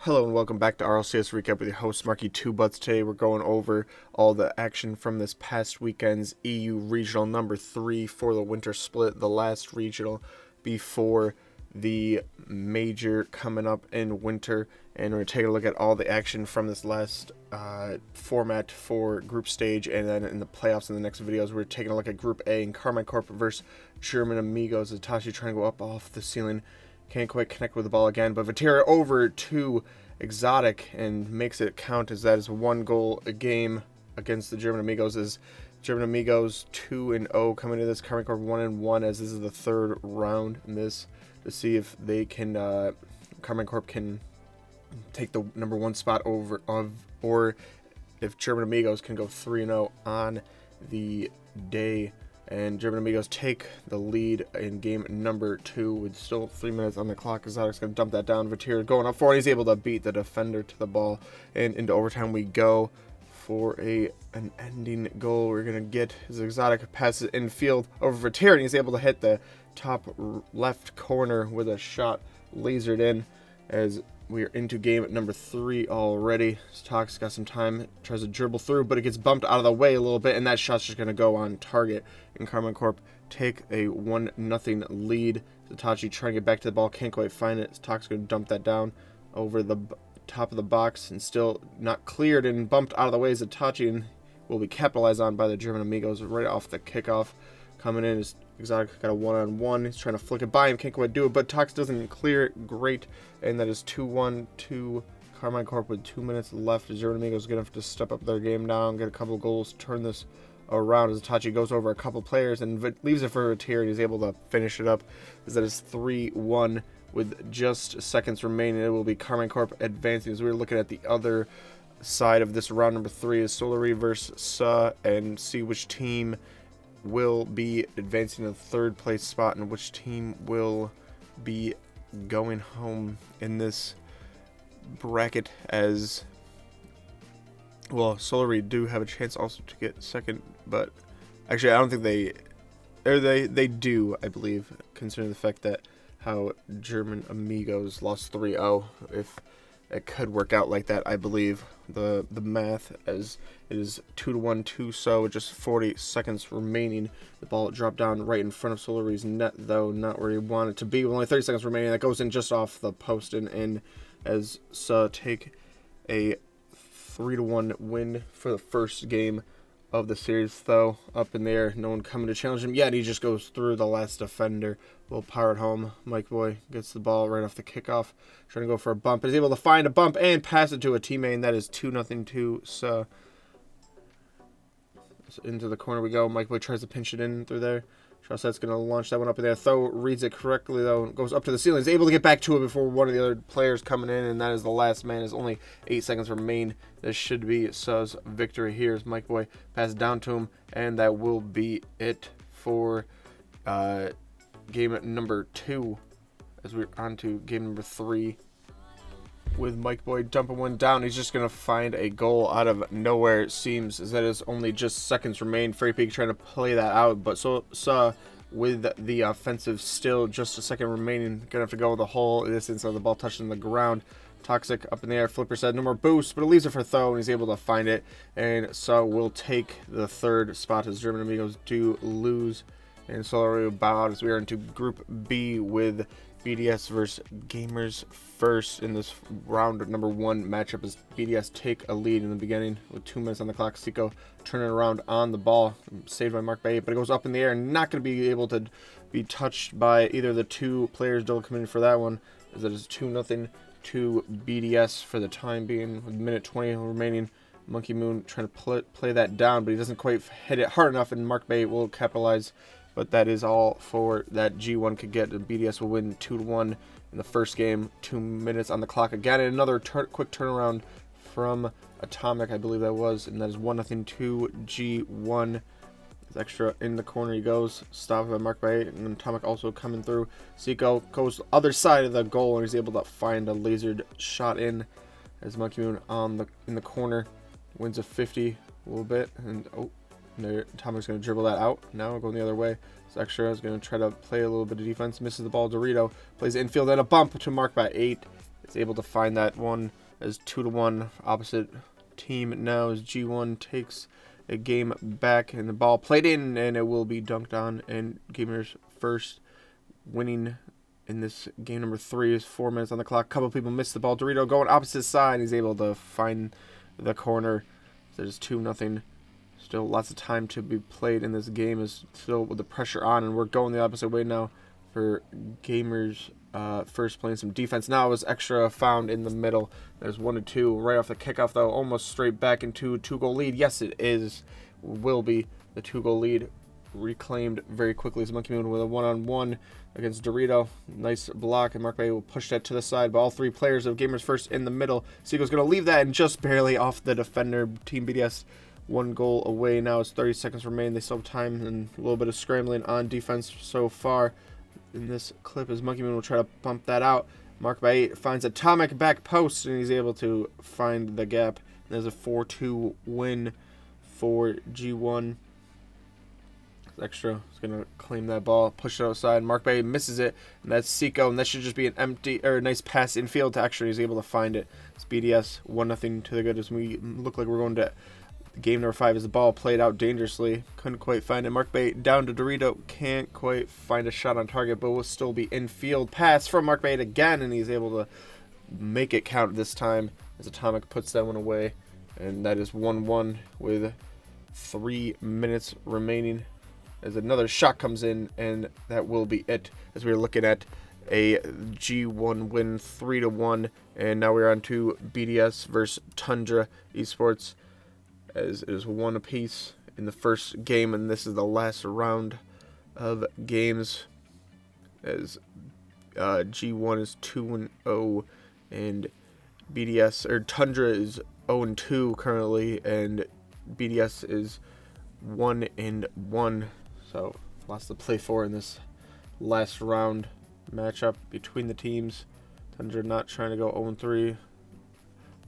Hello and welcome back to RLCS Recap with your host Marky Two Butts. Today we're going over all the action from this past weekend's EU Regional number 3 for the winter split, the last regional before the major coming up in winter. And we're going to take a look at all the action from this last format for group stage, and then in the playoffs in the next videos we're taking a look at Group A and Carmine Corp versus German Amigos. Itachi trying to go up off the ceiling. Can't quite connect with the ball again, but Vatira over to Exotic and makes it count, as that is 1 goal a game against the German Amigos. As German Amigos 2-0 coming into this, Carmine Corp 1-1, as this is the third round in this, to see if they can Carmine Corp can take the number 1 spot or if German Amigos can go 3-0 on the day. And German Amigos take the lead in game number 2 with still 3 minutes on the clock. Exotic's going to dump that down. Vatira going up for it. He's able to beat the defender to the ball. And into overtime we go for an ending goal. We're going to get as Exotic passes infield over Vatira, and he's able to hit the top left corner with a shot lasered in, as we are into game number 3 already. Stock's got some time, tries to dribble through, but it gets bumped out of the way a little bit, and that shot's just going to go on target. And Carmine Corp take a 1-0 lead. Itachi trying to get back to the ball, can't quite find it. Stock's going to dump that down over the top of the box, and still not cleared and bumped out of the way as Itachi, and will be capitalized on by the German Amigos right off the kickoff. Coming in is Exotic, got a 1-on-1. He's trying to flick it by him, can't quite do it, but Tox doesn't clear it great, and that is 2-1 to Carmine Corp with 2 minutes left. The German Amigos going to have to step up their game down, get a couple of goals, turn this around, as Itachi goes over a couple players and leaves it for Vatira, and he's able to finish it up, as that is 3-1 with just seconds remaining. It will be Carmine Corp advancing, as we're looking at the other side of this round number 3 is Solari versus Sa, and see which team will be advancing to the 3rd place spot and which team will be going home in this bracket. As well, Solari do have a chance also to get 2nd, but actually I don't think they do, I believe, considering the fact that how German Amigos lost 3-0. If it could work out like that, I believe the math, as it is 2-1 to So with just 40 seconds remaining. The ball dropped down right in front of Solari's net, though not where he wanted it to be with only 30 seconds remaining. That goes in just off the post and in, as Sa take a 3-1 win for the first game of the series. Though up in there, no one coming to challenge him yet. He just goes through the last defender. Will power it home. Mike Boy gets the ball right off the kickoff, trying to go for a bump. Is able to find a bump and pass it to a teammate, and that is 2-0 to So into the corner we go. Mike Boy tries to pinch it in through there. Chaucette's going to launch that one up in there. Tho reads it correctly, though, goes up to the ceiling. He's able to get back to it before one of the other players coming in, and that is the last man. There's only 8 seconds remain. This should be Sa's victory here, as Mike Boy passes down to him, and that will be it for game number 2, as we're on to game number 3 with Mike Boy dumping one down. He's just going to find a goal out of nowhere, it seems, as that is only just seconds remain. Fairy Peak trying to play that out, but Sa with the offensive still just a second remaining. Going to have to go the whole distance of the ball touching the ground. Toxic up in the air. Flipper said no more boost, but it leaves it for Tho, and he's able to find it. And Sa will take the 3rd spot, as German Amigos do lose. And Solari will bow out, as we are into Group B with BDS versus Gamers First in this round number 1 matchup, as BDS take a lead in the beginning with 2 minutes on the clock. Seiko turning around on the ball, saved by Mark Bay, but it goes up in the air and not going to be able to be touched by either of the 2 players double committing for that one, as it is 2-0 to BDS for the time being with minute 20 remaining. Monkey Moon trying to play that down, but he doesn't quite hit it hard enough, and Mark Bay will capitalize. But that is all for that G1 could get. BDS will win 2-1 in the first game. 2 minutes on the clock again. And another quick turnaround from Atomic, I believe that was. And that is 1-0 to G1. It's extra in the corner he goes. Stopped by Mark Bay. And Atomic also coming through. Seiko goes other side of the goal, and he's able to find a lasered shot in, as Monkey Moon in the corner wins a 50 a little bit. And Atomic's going to dribble that out. Now going the other way. So Extra is going to try to play a little bit of defense. Misses the ball. Dorito plays infield and a bump to Mark by 8. is able to find that one as 2-1 opposite team now as G1 takes a game back, and the ball played in, and it will be dunked on, and Gamers first winning in this game number 3 is 4 minutes on the clock. A couple people missed the ball. Dorito going opposite side. He's able to find the corner. So there's 2-0. Still lots of time to be played in this game. Is still with the pressure on, and we're going the opposite way now for Gamers. First playing some defense. Now it was extra found in the middle. There's 1-2 right off the kickoff, though. Almost straight back into a 2-goal lead. Yes, it is. Will be the 2-goal lead reclaimed very quickly as Monkey Moon with a 1-on-1 against Dorito. Nice block, and Mark Bay will push that to the side. But all 3 players of Gamers first in the middle. Seagull's going to leave that and just barely off the defender. Team BDS 1 goal away now as 30 seconds remain. They still have time and a little bit of scrambling on defense so far in this clip as Monkey Moon will try to bump that out. Mark by 8 finds Atomic back post, and he's able to find the gap. There's a 4-2 win for G1. Extra is going to claim that ball, push it outside. Mark Bay misses it, and that's Seiko, and that should just be an empty or a nice pass infield to Extra. He's able to find it. It's BDS 1-0 to the good as we look like we're going to game number 5 as the ball played out dangerously. Couldn't quite find it. Mark Bay down to Dorito. Can't quite find a shot on target, but will still be infield. Pass from Mark Bay again, and he's able to make it count this time as Atomic puts that one away. And that is 1-1 with 3 minutes remaining as another shot comes in, and that will be it as we're looking at a G1 win 3-1. And now we're on to BDS versus Tundra Esports, as it is 1 apiece in the first game, and this is the last round of games as G1 is 2-0 and BDS or Tundra is 0-2 currently, and BDS is 1-1. So lots to play for in this last round matchup between the teams. Tundra not trying to go 0-3.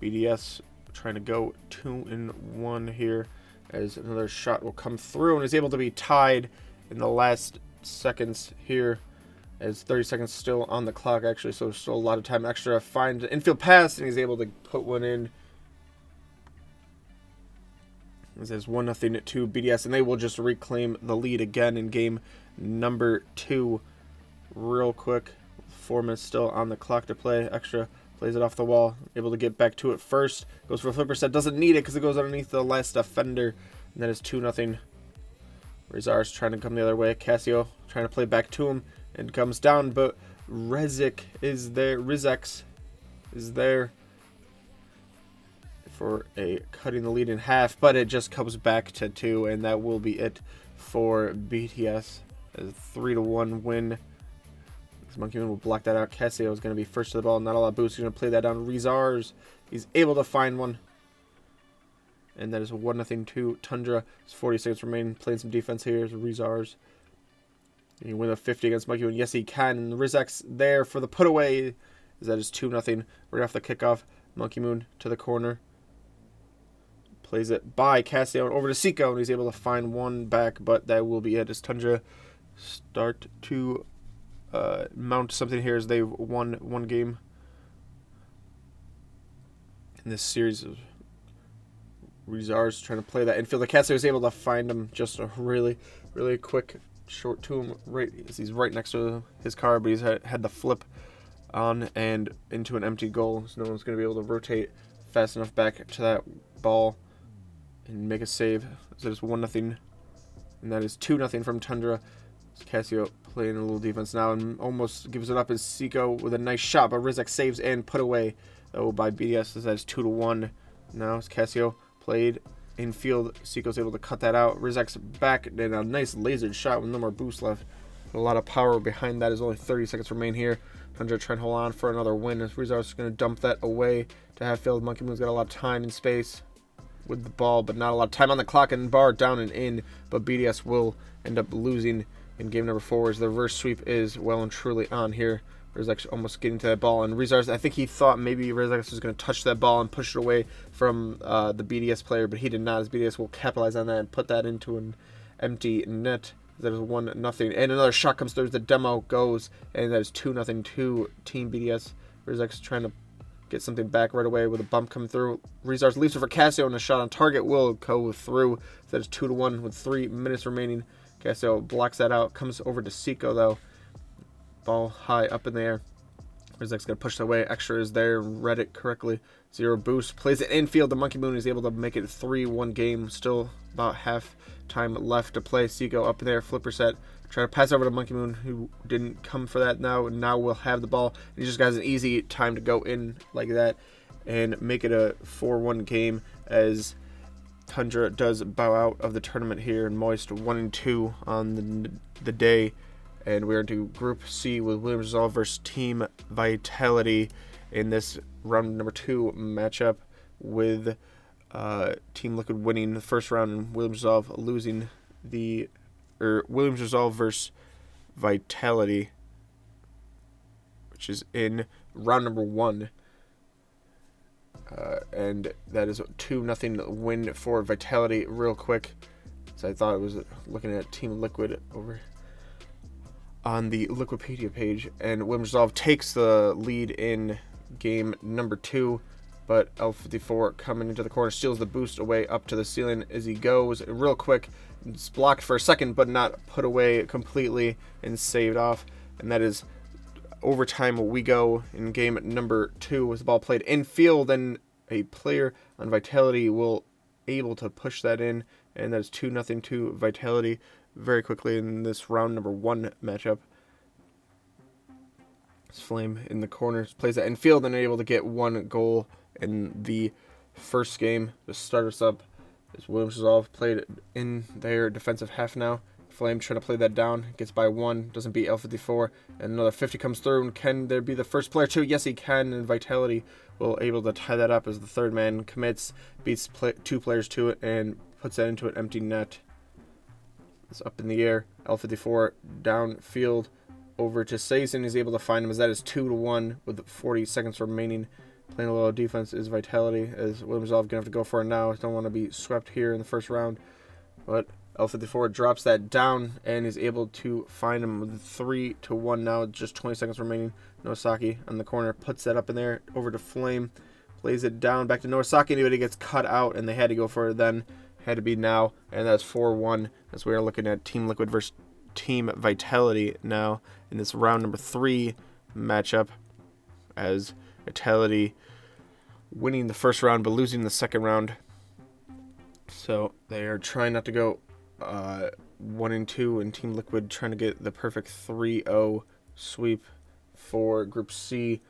BDS trying to go 2-1 here as another shot will come through and is able to be tied in the last seconds here as 30 seconds still on the clock actually, so still a lot of time extra. Find an infield pass and he's able to put one in. This is 1-0 to BDS, and they will just reclaim the lead again in game number 2 real quick. 4 minutes still on the clock to play. Extra plays it off the wall, able to get back to it first. Goes for a flipper set, doesn't need it because it goes underneath the last defender, and that is 2-0. Rizar's trying to come the other way. Casio trying to play back to him and comes down, but Rizex is there for a cutting the lead in half, but it just comes back to 2, and that will be it for BTS. A 3-1 win. Monkey Moon will block that out. Casio is going to be first to the ball. Not a lot of boost. He's going to play that down. Rizars, he's able to find one. And that is 1-0 to Tundra. It's 40 seconds remaining. Playing some defense here is Rizars. He can win a 50 against Monkey Moon. Yes, he can. And Rizex there for the put away. That is 2-0 right off the kickoff. Monkey Moon to the corner. Plays it by Casio and over to Seiko, and he's able to find one back, but that will be it as Tundra start to mount something here as they've won one game in this series. Of Rizar's trying to play that infield. Casio is able to find him just a really quick short to him right as he's right next to his car, but he's had the flip on and into an empty goal, so no one's going to be able to rotate fast enough back to that ball and make a save. So it's 1-0, and that is 2-0 from Tundra. Casio playing a little defense now and almost gives it up as Seiko with a nice shot, but Rizex saves and put away by BDS. That is 2-1. Now as Casio played infield, Seiko's able to cut that out. Rizex back and a nice lasered shot with no more boost left. A lot of power behind that as only 30 seconds remain here. Tundra trying to hold on for another win as Rizar's going to dump that away to half field. Monkey Moon's got a lot of time and space with the ball, but not a lot of time on the clock, and bar down and in, but BDS will end up losing in game number 4 as the reverse sweep is well and truly on here. Rizex almost getting to that ball, and Rizar's, I think he thought maybe Rizex was going to touch that ball and push it away from the BDS player, but he did not, as BDS will capitalize on that and put that into an empty net. That is 1-0, and another shot comes through as the demo goes, and that is 2-0 to Team BDS. Rizek's trying to get something back right away with a bump coming through. Rizar's leaves it for Casio, and a shot on target will go through. That is 2-1 with 3 minutes remaining. Casio blocks that out. Comes over to Seiko, though. Ball high up in the air. Rizek's going to push it away. Extra is there. Read it correctly. 0 boost. Plays it infield. The Monkey Moon is able to make it a 3-1 game. Still about half time left to play. Seiko up in there. Flipper set. Try to pass over to Monkey Moon, who didn't come for that now. Now we'll have the ball. He just has an easy time to go in like that and make it a 4-1 game, as Tundra does bow out of the tournament here. And Moist 1-2 on the day. And we're into Group C with Williams Resolve versus Team Vitality in this round number 2 matchup, with Team Liquid winning the first round and Williams Resolve losing Williams Resolve versus Vitality, which is in round number 1. And that is a 2-0 win for Vitality. Real quick, so I thought it was looking at Team Liquid over on the Liquipedia page, and Williams Resolve takes the lead in game number 2, but L54 coming into the corner steals the boost away up to the ceiling as he goes real quick. It's blocked for a second, but not put away completely and saved off, and that is overtime. We go in game number 2 with the ball played infield, and a player on Vitality will able to push that in, and that is 2-0 to Vitality very quickly in this round number 1 matchup. Flame in the corner plays that infield and able to get 1 goal in the first game to start us up. As Williams Resolve played in their defensive half now. Flame trying to play that down, gets by 1, doesn't beat L54, and another 50 comes through. And can there be the first player too? Yes, he can, and Vitality will able to tie that up as the third man commits, beats 2 players to it, and puts that into an empty net. It's up in the air. L54 downfield over to Saison. He's able to find him, as that is 2-1 with 40 seconds remaining. Playing a little defense is Vitality, as Williams Resolve going to have to go for it now. Don't want to be swept here in the first round. But L54 drops that down, and is able to find him with 3-1 now. Just 20 seconds remaining. Nosaki on the corner puts that up in there over to Flame. Plays it down back to Nosaki. Anybody gets cut out, and they had to go for it then. Had to be now, and that's 4-1 as we are looking at Team Liquid versus Team Vitality now in this round number 3 matchup, as Vitality winning the first round but losing the second round. So they are trying not to go 1-2, and Team Liquid trying to get the perfect 3-0 sweep for Group C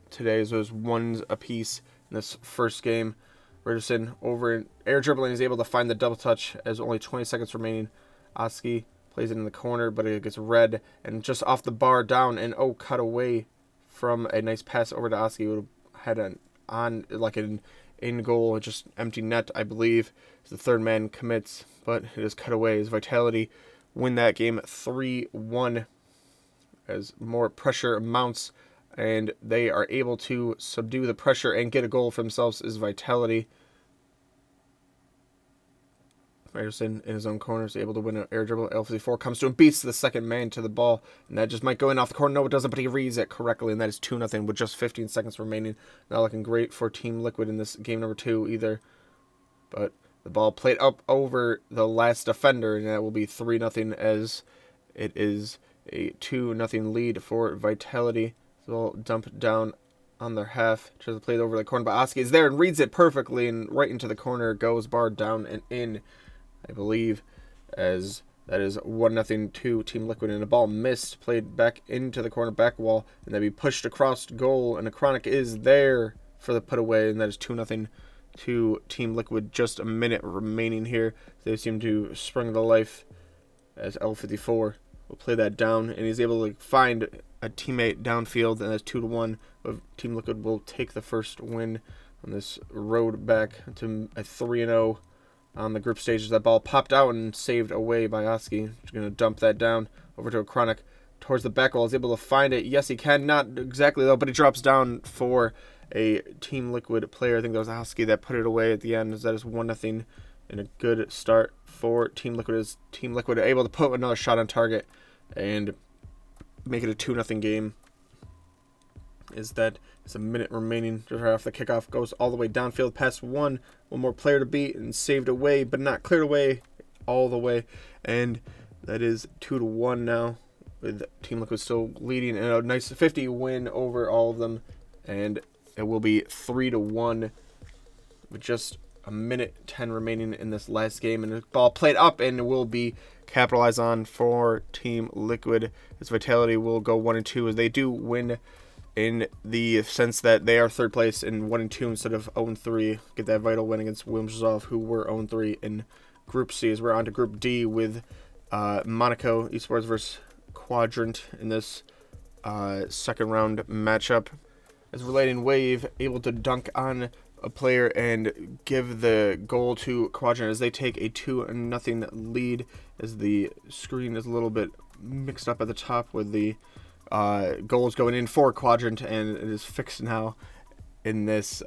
today, as those 1s apiece in this first game. Richardson over in air dribbling is able to find the double touch as only 20 seconds remaining. Oski plays it in the corner, but it gets red and just off the bar down, and cut away from a nice pass over to Oski. Would have had an in goal, just empty net, I believe, as the third man commits, but it is cut away as Vitality win that game 3-1 as more pressure mounts, and they are able to subdue the pressure and get a goal for themselves as Vitality. Ryerson in his own corner is able to win an air dribble. L54 comes to him, beats the second man to the ball, and that just might go in off the corner. No, it doesn't, but he reads it correctly, and that is 2-0 with just 15 seconds remaining. Not looking great for Team Liquid in this game number 2 either. But the ball played up over the last defender, and that will be 3-0 as it is a 2-0 lead for Vitality. So they'll dump down on their half. Tries to play it over the corner, but Oski is there and reads it perfectly, and right into the corner goes, barred down and in, I believe, as that is 1-0 to Team Liquid, and the ball missed, played back into the corner back wall, and then be pushed across goal, and a Chronic is there for the put away, and that is 2-0 to Team Liquid. Just a minute remaining here. They seem to spring to life as L54 will play that down, and he's able to find a teammate downfield, and that's 2-1. Team Liquid will take the first win on this road back to a 3-0 on the group stages. That ball popped out and saved away by Oski. He's going to dump that down over to a Chronic towards the back wall. Is able to find it. Yes, he can. Not exactly, though, but he drops down for a Team Liquid player. I think that was Oski that put it away at the end. That is 1-0 and a good start for Team Liquid. As Team Liquid are able to put another shot on target and make it a 2-0 game. is that it's a minute remaining just right off the kickoff. Goes all the way downfield past one more player to beat and saved away, but not cleared away all the way. And that is 2-1 now, with Team Liquid still leading and a nice 50 win over all of them. And it will be 3-1 with just a minute 10 remaining in this last game. And the ball played up and will be capitalized on for Team Liquid. This Vitality will go 1-2 as they do win in the sense that they are third place in 1-2 instead of 0-3. Get that vital win against Wilmslow, who were 0-3 in Group C. As we're on to Group D with Monaco Esports versus Quadrant in this second round matchup. As Relating Wave able to dunk on a player and give the goal to Quadrant as they take a 2-0 lead, as the screen is a little bit mixed up at the top with the goals going in for Quadrant, and it is fixed now in this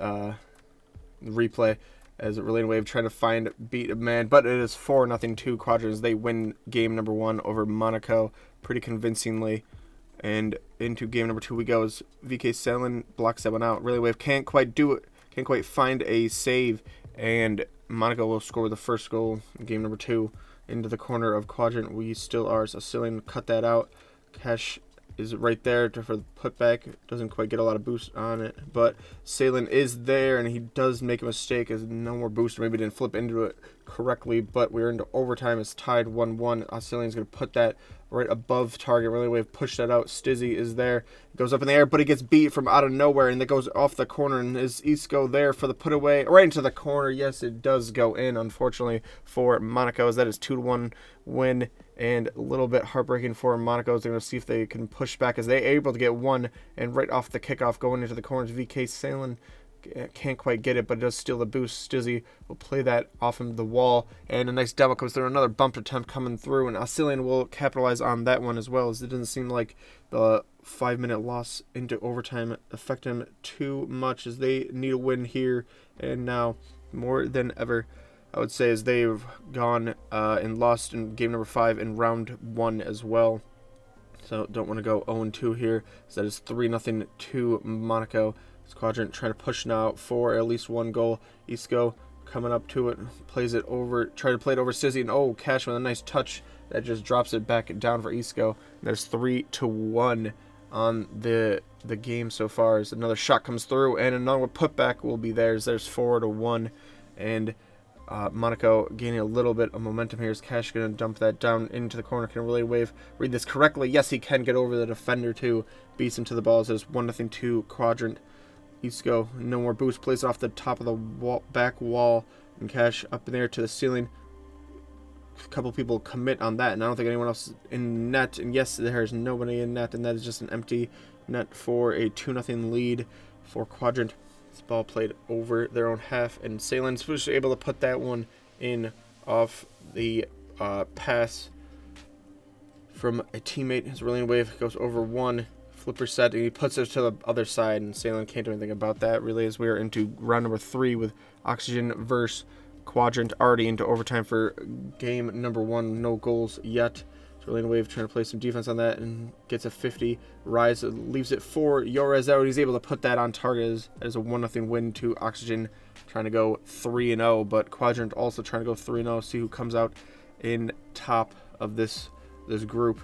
replay as Relating Wave trying to beat a man, but it is 4-0 to Quadrant as they win game number 1 over Monaco pretty convincingly. And into game number 2 we go as VK Salen blocks that one out. Relating Wave can't quite do it, can't quite find a save, and Monaco will score the first goal in game number 2 into the corner of Quadrant. We still are, so Salen cut that out. Cash is right there for the putback. Doesn't quite get a lot of boost on it, but Salen is there, and he does make a mistake as no more boost. Maybe didn't flip into it correctly, but we're into overtime. It's tied 1-1. Salen's going to put that right above target. Really Wave push that out. Stizzy is there. It goes up in the air, but he gets beat from out of nowhere, and it goes off the corner. And is Isco there for the put away? Right into the corner. Yes, it does go in, unfortunately, for Monaco, as that is 2-1 win. And a little bit heartbreaking for Monaco. They're going to see if they can push back as they're able to get one. And right off the kickoff, going into the corners, VK Salen can't quite get it, but it does steal the boost. Stizzy will play that off of the wall, and a nice demo comes through. Another bump attempt coming through, and Alcillian will capitalize on that one as well, as it doesn't seem like the 5-minute loss into overtime affect him too much, as they need a win here and now more than ever, I would say, as they've gone and lost in game number 5 in round 1 as well. So don't want to go 0-2 here. So that is 3-0 to Monaco. Quadrant trying to push now for at least one goal. Isco coming up to it, plays it over, try to play it over Stizzy, and oh, Cash with a nice touch that just drops it back down for Isco. And there's 3-1 on the game so far. As another shot comes through, and another putback will be theirs. There's 4-1, and Monaco gaining a little bit of momentum here. Is Cash going to dump that down into the corner? Can Relating Wave read this correctly? Yes, he can get over the defender too. Beats him to the ball. So there's 1-0 to Quadrant. Isco, no more boost, plays it off the top of the back wall, and Cash up in there to the ceiling. A couple people commit on that, and I don't think anyone else is in net. And yes, there's nobody in net, and that is just an empty net for a 2-0 lead for Quadrant. This ball played over their own half, and Salen's was able to put that one in off the pass from a teammate. His Relating Wave goes over one. Flipper set, and he puts it to the other side, and Salen can't do anything about that. Really, as we are into round number 3 with Oxygen versus Quadrant, already into overtime for game number 1. No goals yet. So Relating Wave trying to play some defense on that and gets a 50. Rise leaves it for Yorez out. He's able to put that on target as a 1-0 win to Oxygen, trying to go 3-0, but Quadrant also trying to go 3-0. See who comes out in top of this group.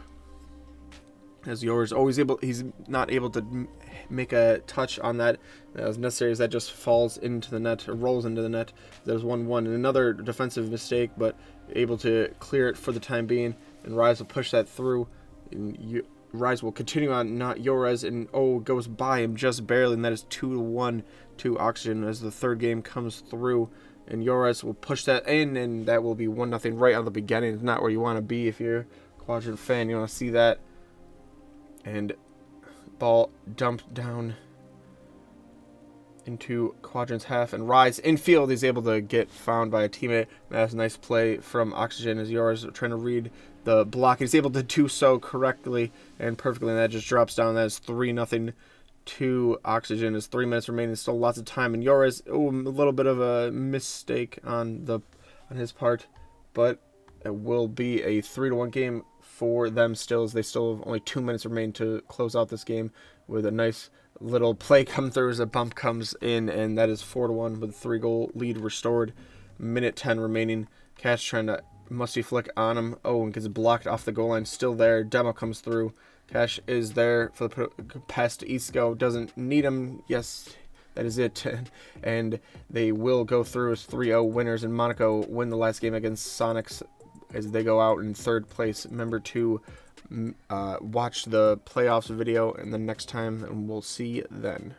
As Yours always he's not able to make a touch on that as necessary, as that just falls into the net, or rolls into the net. There's 1-1, and another defensive mistake, but able to clear it for the time being, and Rise will push that through. And Rise will continue on, not Yorez, and goes by him just barely, and that is 2-1 to Oxygen as the third game comes through. And Yorez will push that in, and that will be 1-0 right on the beginning. It's not where you want to be if you're a Quadrant fan. You want to see that. And ball dumped down into Quadrant's half, and Rise infield is able to get found by a teammate. That's a nice play from Oxygen as Yours trying to read the block. He's able to do so correctly and perfectly, and that just drops down. That is 3-0 to Oxygen. As 3 minutes remaining, still lots of time, and Yours, a little bit of a mistake on his part, but it will be a 3-1 game for them still, as they still have only 2 minutes remain to close out this game with a nice little play come through as a bump comes in, and that is 4-1 with a 3-goal lead restored. Minute 10 remaining. Cash trying to musty flick on him. Oh, and gets blocked off the goal line. Still there. Demo comes through. Cash is there for the pass to Isco. Doesn't need him. Yes, that is it. And they will go through as 3-0 winners. And Monaco win the last game against Sonics as they go out in third place. Remember to watch the playoffs video and the next time, and we'll see then.